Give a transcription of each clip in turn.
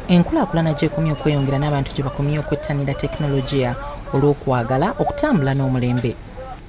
Enkulaakulana gyekomye okweyongera n'abantu gye bakomye okwettanira tekinologiya olw'okwagala okutambula n'omulembe.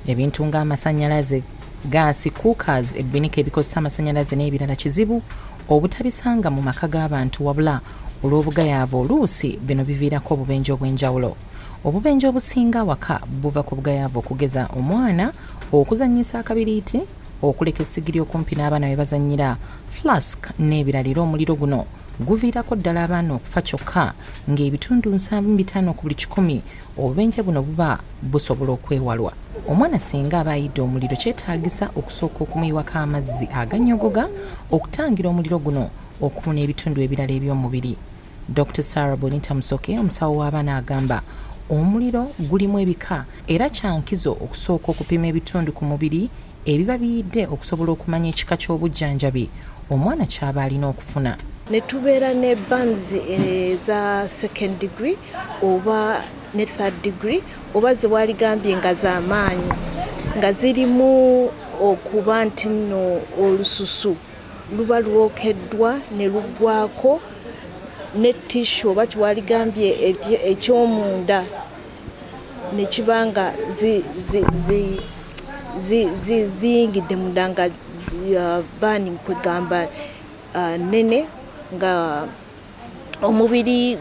Ebintu ng'amasannyalaze, gaasi, cookers, ebbinika ebikozesa amasannyalaze n'ebirala kizibu obutabisanga mu maka g'abantu wabula olw'obugayaavu oluusi bino biviirako obubenje obw'enjawulo. Obubenje obusinga waka buva ku bugayaavu okugeza omwana, okuzannyisa akabiriiti, okuleka essigiri okumpi n'abaana be bazannyira, flask n'ebiraliro. Omuliro guno guviirako ddala abaana okufa kyokka ng'ebitundu 75 ku buli 100 obubenje buno buba busobola okwewalwa. Omwana singa aba ayidde omuliro kyetaagisa okusooka okumuyiwako amazzi aganyogoga okutangira omuliro guno okubuna ebitundu ebirala eby'omubiri. Dr. Sarah Bonita Musoke, omusawo w'abaana, agamba omuliro gulimu ebika era kyankizo okusooka okupima ebitundu ku mubiri ebiba biyidde okusobola okumanya ekika ky'obujjanjabi omwana kyaba alina okufuna. Ne tubeera ne burns eza second degree oba ne third degree oba ze waligambye nga z'amaanyi nga zirimu okuba nti nno olususu luba lwokeddwa ne luggwako ne tishu oba kiwaligambye ekyomunda ne kibanga ziyingidde munda nga burning kwegamba nene nga omubiri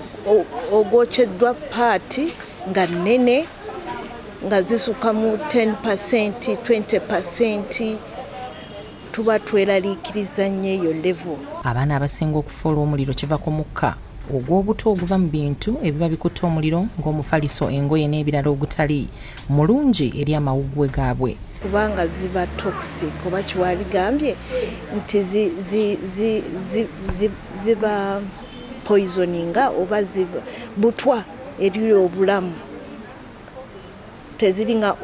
ogwokeddwa paati nga nene nga zisuka mu 10% 20% tuba tweraliikiriza nnyo eyo level. Abaana abasinga okufa olw'omuliro kiva ku mukka ogw'obuto oguva mu bintu ebiba bikutte omuliro ng'omufaliso, engoye n'ebirala ogutali mulungi eri amawuggwe gaabwe. Kubanga ziba toxic oba kiwaligambye nti ziba poisoninga oba butwa eri obulamu. Teziringa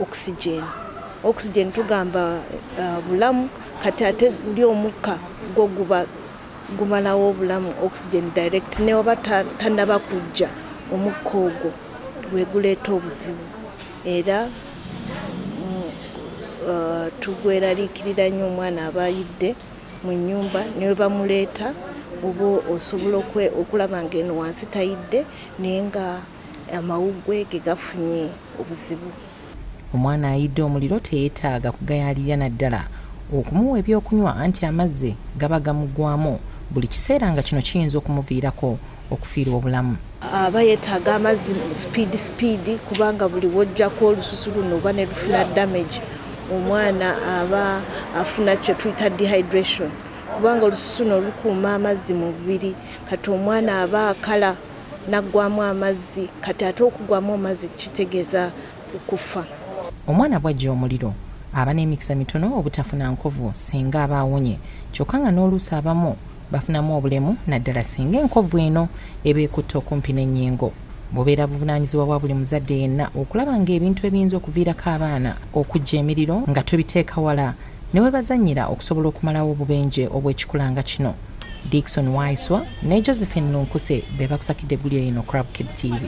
oxygen tugamba bulamu, kati ate ndi omukka gwo gumalawo obulamu oxygen direct ne oba tannaba kujja omukka ogwo weguleeta obuzibu era tugweraliikirira nnyo omwana aba ayidde mu nnyumba ne we bamuleeta oba osobola okulaba ng'eno wansi tayidde naye nga amawuggwe ge gafunye obuzibu. Omwana ayidde omuliro teyeetaaga kugayaalirya naddala okumuwa ebyokunywa anti amazzi gaba gamuggwamu buli kiseera nga kino kiyinza okumuviirako okufiirwa obulamu. Aba yeetaaga amazzi speed kubanga buli wojjako olususu luno oba ne lufuna damage omwana aba afuna kye tuyita dehydration kubanga olususu no lukuuma amazzi mu mubiri. Kati omwana aba akala naggwamu amazzi, kati ate okugwamu amazzi kitegeeza okufa. Omwana bw'ajja omuliro aba n'emikisa mitono obutafuna nkovu singa aba awonye, kyokka nga n'oluusi abamu bafunamu obulemu naddala singa enkovu eno eba ekutte okumpi n'ennyingo. Bubeera buvunaanyizibwa bwa buli muzadde yenna okulaba ng'ebintu ebiyinza okuviirako abaana okujja emiriro nga tubiteeka wala ne we bazannyira okusobola okumalawo obubenje obw'ekikula nga kino. Dickson Waiswa ne Josephine Lunkuse be bakusakidde eggulire lino ku Bukedde TV.